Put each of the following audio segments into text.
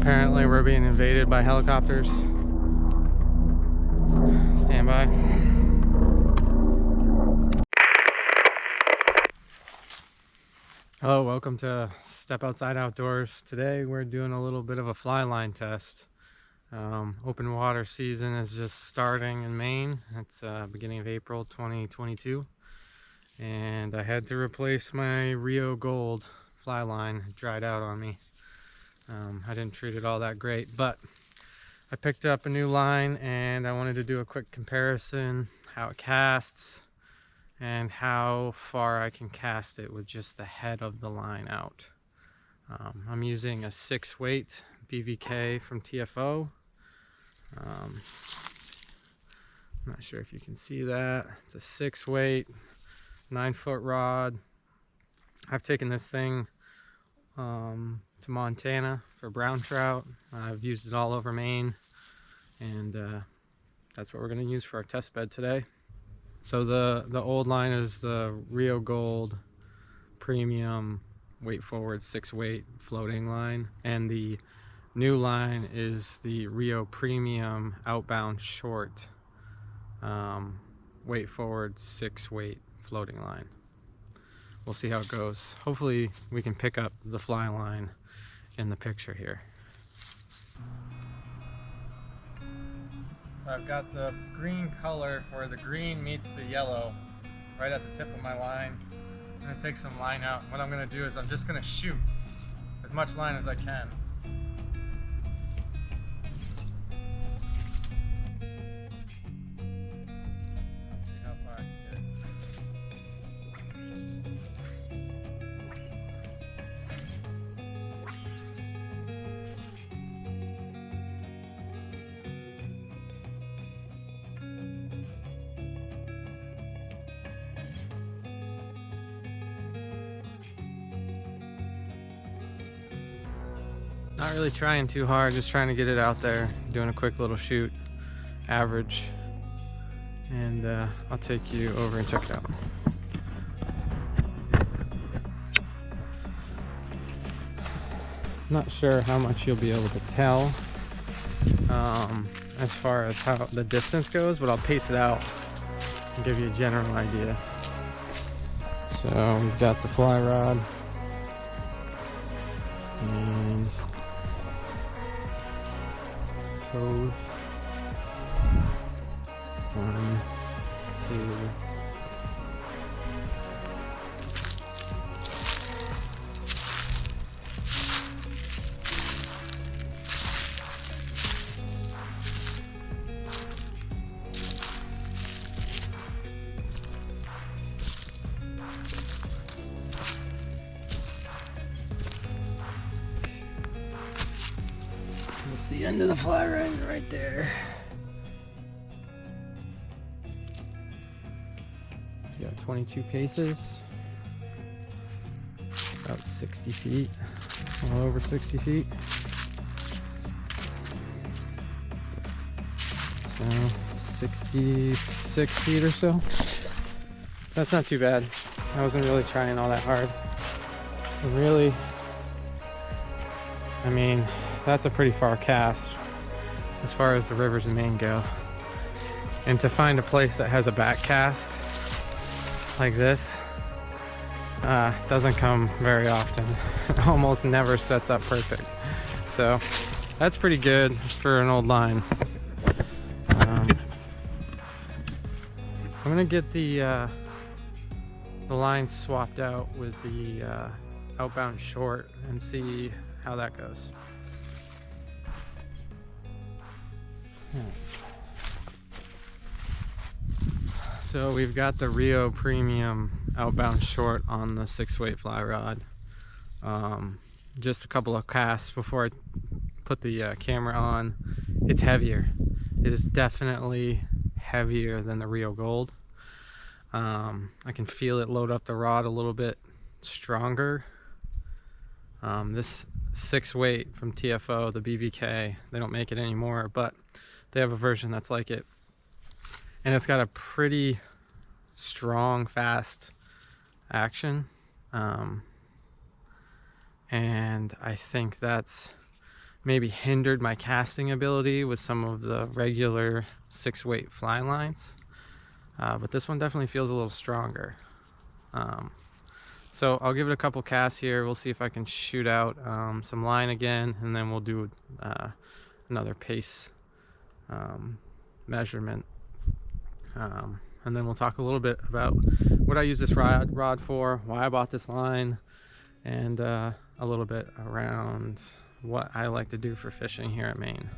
Apparently we're being invaded by helicopters. Stand by. Hello, welcome to Step Outside Outdoors. Today we're doing a little bit of a fly line test. Open water season is just starting in Maine. It's beginning of April 2022. And I had to replace my Rio Gold fly line. It dried out on me. I didn't treat it all that great, but I picked up a new line and I wanted to do a quick comparison, how it casts and how far I can cast it with just the head of the line out. I'm using a 6-weight BVK from TFO. I'm not sure if you can see that. It's a 6-weight, 9-foot rod. I've taken this thing to Montana for brown trout. I've used it all over Maine, and that's what we're going to use for our test bed today. So the old line is the Rio Gold premium weight forward 6-weight floating line, and the new line is the Rio premium outbound short weight forward 6-weight floating line. We'll see how it goes. Hopefully we can pick up the fly line in the picture here. So I've got the green color where the green meets the yellow right at the tip of my line. I'm gonna take some line out. What I'm gonna do is I'm just gonna shoot as much line as I can. See how far I can get it. Not really trying too hard, just trying to get it out there, doing a quick little shoot, average, and I'll take you over and check it out. Not sure how much you'll be able to tell as far as how the distance goes, but I'll pace it out and give you a general idea. So we've got the fly rod, and toes, 1, 2, that's the end of the fly rod right there. We got 22 paces, about 60 feet, all over 60 feet. So 66 feet or so. That's not too bad. I wasn't really trying all that hard. And really, I mean, that's a pretty far cast as far as the rivers in Maine go. And to find a place that has a back cast like this doesn't come very often. It almost never sets up perfect. So that's pretty good for an old line. I'm gonna get the line swapped out with the outbound short and see how that goes. So we've got the Rio premium outbound short on the 6-weight fly rod. Just a couple of casts before I put the camera on. It's heavier. It is definitely heavier than the Rio Gold. I can feel it load up the rod a little bit stronger. This 6-weight from TFO, the BVK, they don't make it anymore, but they have a version that's like it. And it's got a pretty strong, fast action. And I think that's maybe hindered my casting ability with some of the regular 6-weight fly lines. But this one definitely feels a little stronger. So I'll give it a couple casts here. We'll see if I can shoot out some line again, and then we'll do another pace measurement. And then we'll talk a little bit about what I use this rod for, why I bought this line, and a little bit around what I like to do for fishing here at Maine.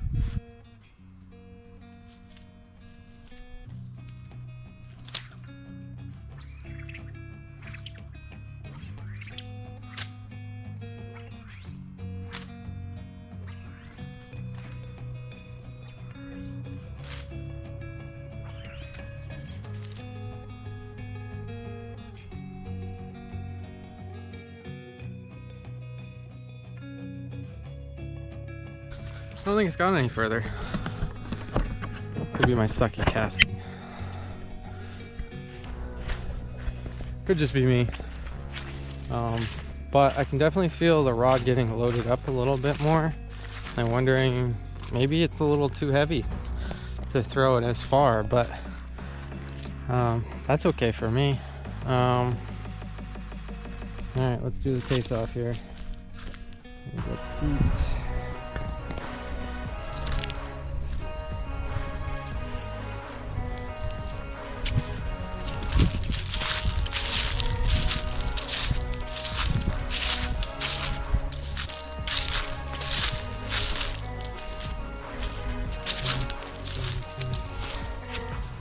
I don't think it's gone any further. Could be my sucky casting. Could just be me. But I can definitely feel the rod getting loaded up a little bit more. I'm wondering, maybe it's a little too heavy to throw it as far, but that's okay for me. All right, let's do the pace off here.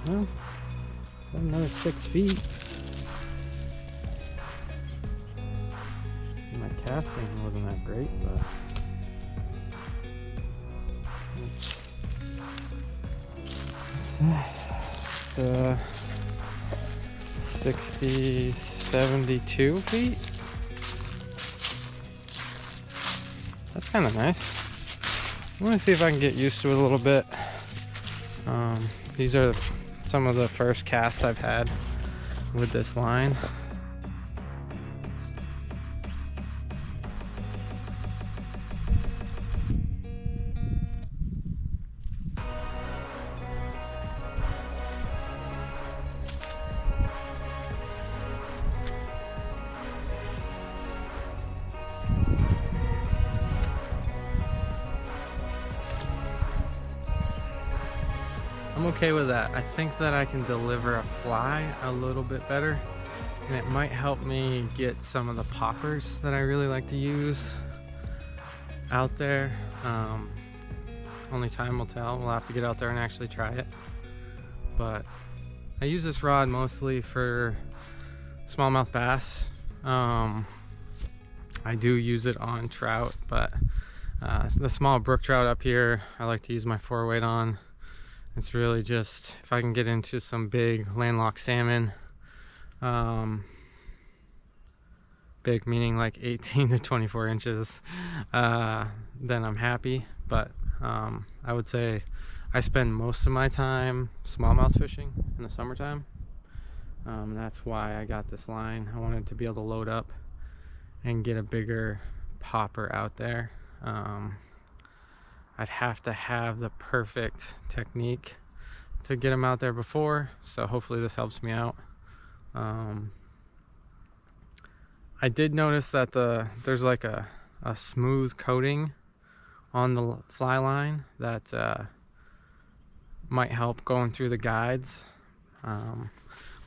Well, another 6 feet. See, my casting wasn't that great, but it's 60, 72 feet. That's kind of nice. I want to see if I can get used to it a little bit. These are some of the first casts I've had with this line. I'm okay with that. I think that I can deliver a fly a little bit better, and it might help me get some of the poppers that I really like to use out there. Only time will tell. We'll have to get out there and actually try it. But I use this rod mostly for smallmouth bass. I do use it on trout, but the small brook trout up here, I like to use my 4-weight on. It's really just if I can get into some big landlocked salmon, big meaning like 18 to 24 inches, then I'm happy. But I would say I spend most of my time smallmouth fishing in the summertime. That's why I got this line. I wanted to be able to load up and get a bigger popper out there. I'd have to have the perfect technique to get them out there before, so hopefully this helps me out. I did notice that there's like a smooth coating on the fly line that might help going through the guides.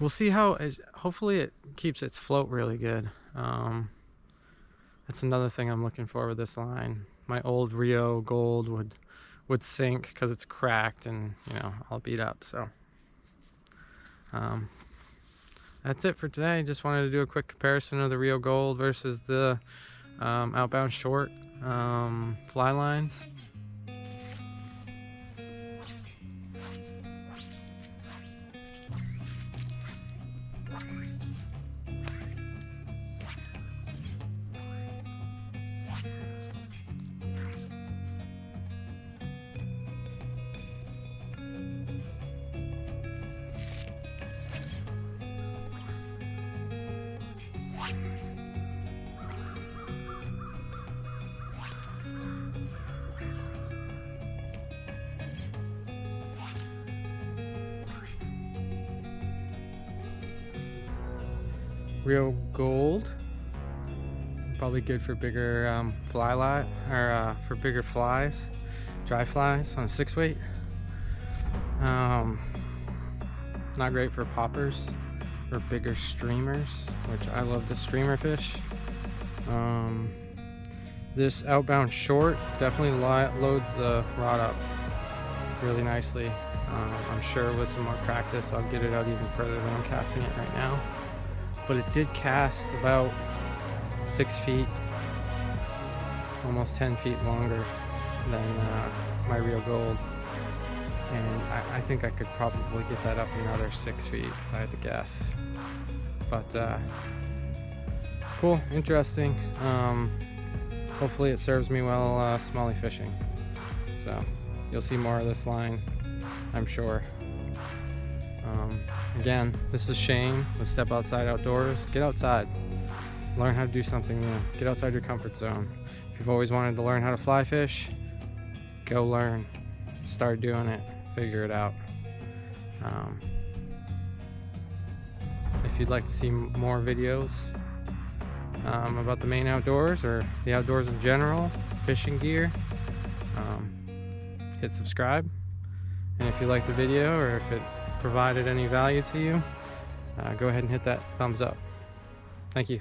We'll see how hopefully it keeps its float really good. That's another thing I'm looking for with this line. My old Rio Gold would sink because it's cracked and, you know, all beat up. So that's it for today. Just wanted to do a quick comparison of the Rio Gold versus the Outbound short fly lines. Rio Gold. Probably good for bigger fly lot, or for bigger flies, dry flies on a 6-weight. Not great for poppers or bigger streamers, which I love the streamer fish. This Outbound short definitely loads the rod up really nicely. I'm sure with some more practice I'll get it out even further than I'm casting it right now. But it did cast about 6 feet, almost 10 feet longer than my Rio Gold. And I think I could probably get that up another 6 feet if I had to guess. But cool, interesting. Hopefully it serves me well smelly fishing. So you'll see more of this line, I'm sure. Again, this is Shane with Step Outside Outdoors. Get outside. Learn how to do something new. Get outside your comfort zone. If you've always wanted to learn how to fly fish, go learn. Start doing it. Figure it out. If you'd like to see more videos about the Maine outdoors or the outdoors in general, fishing gear, hit subscribe. And if you liked the video or if it provided any value to you, go ahead and hit that thumbs up. Thank you.